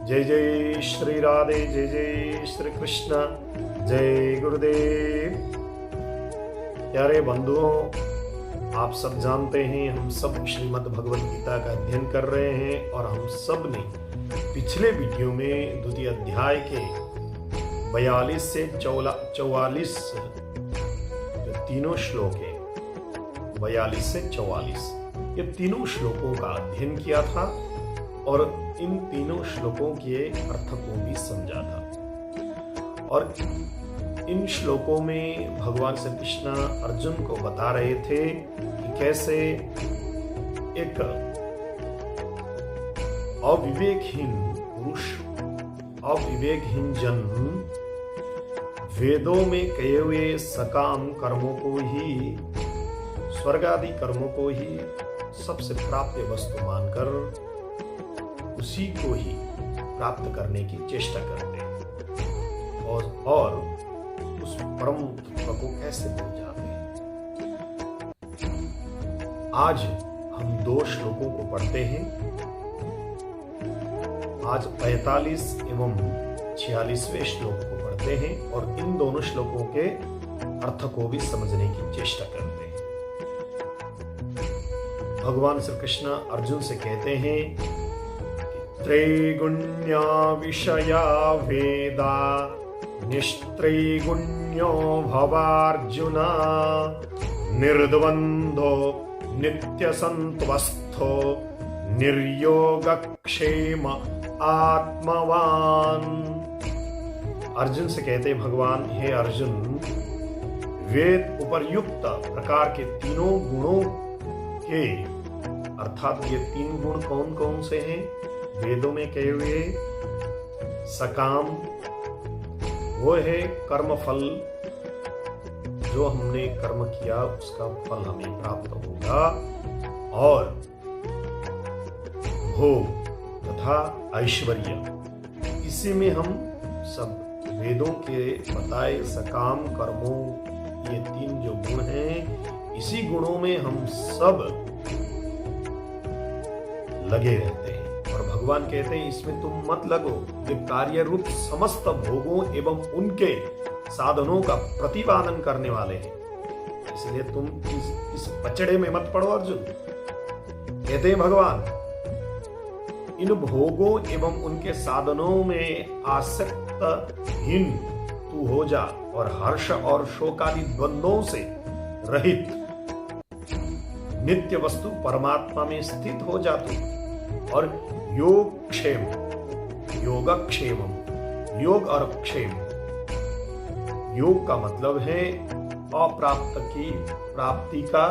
जय जय श्री राधे, जय जय श्री कृष्ण, जय गुरुदेव। प्यारे बंधुओं, आप सब जानते हैं हम सब श्रीमद् भगवद गीता का अध्ययन कर रहे हैं और हम सब ने पिछले वीडियो में द्वितीय अध्याय के 42 से 44 जो तीनों श्लोक है, 42 से 44 ये तीनों श्लोकों का अध्ययन किया था और इन तीनों श्लोकों के अर्थ को भी समझा था। और इन श्लोकों में भगवान श्री कृष्ण अर्जुन को बता रहे थे कि कैसे एक अविवेकहीन पुरुष, अविवेकहीन जन वेदों में कहे हुए सकाम कर्मों को ही, स्वर्ग आदि कर्मों को ही सबसे प्राप्य वस्तु मानकर उसी को ही प्राप्त करने की चेष्टा करते हैं और उस परम तत्व को कैसे भूल जाते हैं। आज हम 2 श्लोकों को पढ़ते हैं। आज 45 एवं 46वें श्लोक को पढ़ते हैं और इन दोनों श्लोकों के अर्थ को भी समझने की चेष्टा करते हैं। भगवान श्री कृष्ण अर्जुन से कहते हैं, त्रैगुण्या विषया वेदा निस्त्रैगुण्यो भवार्जुन निर्द्वन्द्वो नित्यसंत्वस्थो निर्योगक्षेम आत्मवान। अर्जुन से कहते भगवान, हे अर्जुन, वेद उपर्युक्त प्रकार के तीनों गुणों के, अर्थात ये 3 गुण कौन कौन से हैं? वेदों में कहे हुए सकाम, वो है कर्म फल, जो हमने कर्म किया उसका फल हमें प्राप्त होगा, और भोग तथा ऐश्वर्य। इसी में हम सब वेदों के बताए सकाम कर्मों, ये 3 जो गुण हैं, इसी गुणों में हम सब लगे रहते हैं। और भगवान कहते हैं इसमें तुम मत लगो, ये कार्य रूप समस्त भोगों एवं उनके साधनों का प्रतिपादन करने वाले हैं, इसलिए तुम इस पचड़े में मत पड़ो अर्जुन। कहते हैं भगवान, इन भोगों एवं उनके साधनों में आसक्तहीन तू हो जा और हर्ष और शोक आदि द्वंद्वों से रहित नित्य वस्तु परमात्मा में स्थित हो जा तू। और योगक्षेम, योगक्षेमम, योग और क्षेम, योग का मतलब है अप्राप्त की प्राप्ति का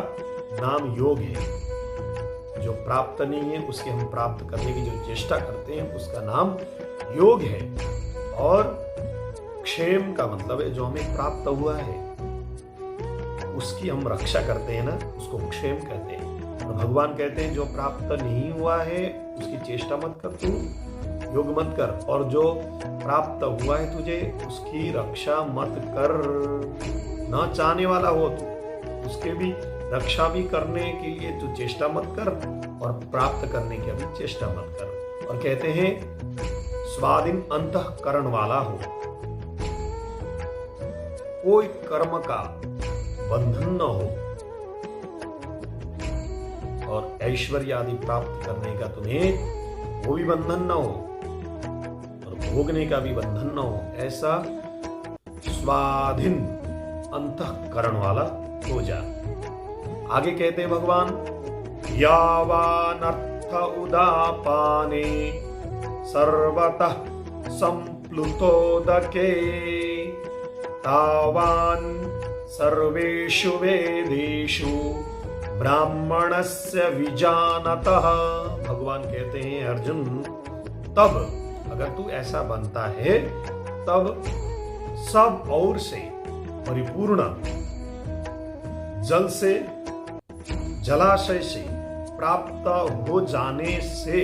नाम योग है। जो प्राप्त नहीं है उसके हम प्राप्त करने की जो चेष्टा करते हैं उसका नाम योग है। और क्षेम का मतलब है जो हमें प्राप्त हुआ है उसकी हम रक्षा करते हैं ना, उसको क्षेम कहते हैं। और भगवान कहते हैं जो प्राप्त नहीं हुआ है उसकी चेष्टा मत कर, तू योग मत कर, और जो प्राप्त हुआ है तुझे उसकी रक्षा मत कर। न चाहने वाला हो तो उसके भी रक्षा भी करने के लिए तू चेष्टा मत कर और प्राप्त करने की भी चेष्टा मत कर। और कहते हैं स्वाधीन अंतःकरण वाला हो, कोई कर्म का बंधन न हो, और ऐश्वर्य आदि प्राप्त करने का तुम्हें वो भी बंधन न हो और भोगने का भी बंधन न हो। ऐसा स्वाधीन अंतःकरण वाला हो जा। आगे कहते हैं भगवान, यावानर्थ उदापाने सर्वतः संप्लुतोदके तावान सर्वेषु वेदेषु ब्राह्मणस्य विजानतः। भगवान कहते हैं अर्जुन, तब अगर तू ऐसा बनता है तब सब और से परिपूर्ण जल से, जलाशय से प्राप्त हो जाने से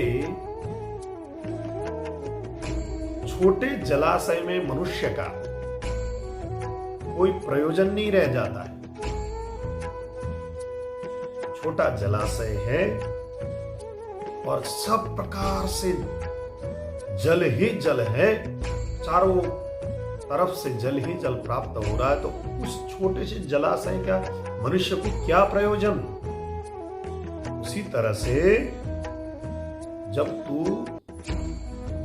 छोटे जलाशय में मनुष्य का कोई प्रयोजन नहीं रह जाता है। छोटा जलाशय है और सब प्रकार से जल ही जल है, चारों तरफ से जल ही जल प्राप्त हो रहा है, तो उस छोटे से जलाशय का मनुष्य को क्या प्रयोजन। उसी तरह से जब तू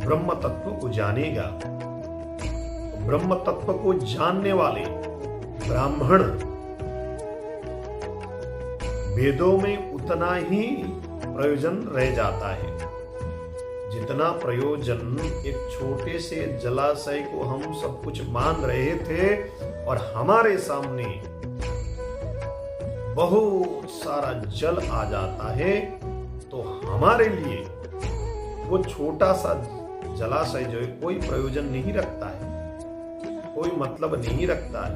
ब्रह्म तत्व को जानेगा, तो ब्रह्म तत्व को जानने वाले ब्राह्मण वेदों में उतना ही प्रयोजन रह जाता है जितना प्रयोजन एक छोटे से जलाशय को हम सब कुछ मान रहे थे, और हमारे सामने बहुत सारा जल आ जाता है, तो हमारे लिए वो छोटा सा जलाशय जो है कोई प्रयोजन नहीं रखता है, कोई मतलब नहीं रखता है।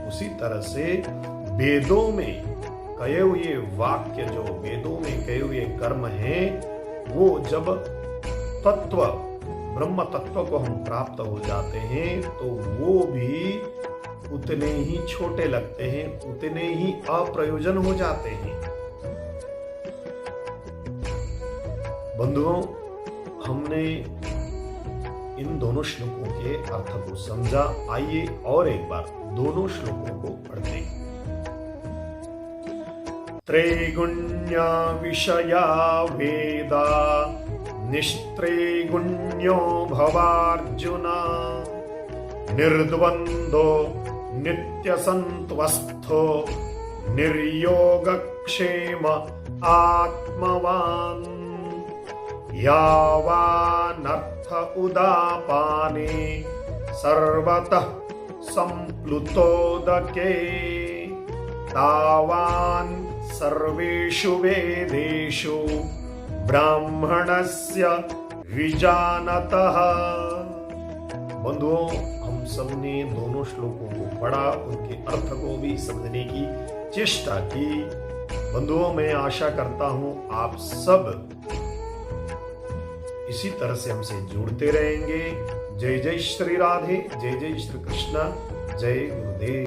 उसी तरह से वेदों में कहे हुए वाक्य, जो वेदों में कहे हुए कर्म हैं, वो जब तत्व ब्रह्म तत्व को हम प्राप्त हो जाते हैं, तो वो भी उतने ही छोटे लगते हैं, उतने ही अप्रयोजन हो जाते हैं। बंधुओं, हमने इन दोनों श्लोकों के अर्थ को समझा। आइए और एक बार दोनों श्लोकों को पढ़ते हैं। त्रैगुण्या विषया वेदा निस्त्रैगुण्यो भवार्जुन निर्द्वन्द्वो नित्यसंत्वस्थो निर्योगक्षेम आत्मवान् यावानर्थ उदापाने सर्वतः संप्लुतोदके तावान् सर्वेषु वेदेषु ब्राह्मणस्य विजानतः। बंधुओं, हम सबने दोनों श्लोकों को पढ़ा, उनके अर्थ को भी समझने की चेष्टा की। बंधुओं, मैं आशा करता हूं आप सब इसी तरह से हमसे जुड़ते रहेंगे। जय जय श्री राधे, जय जय श्री कृष्ण, जय गुरुदेव।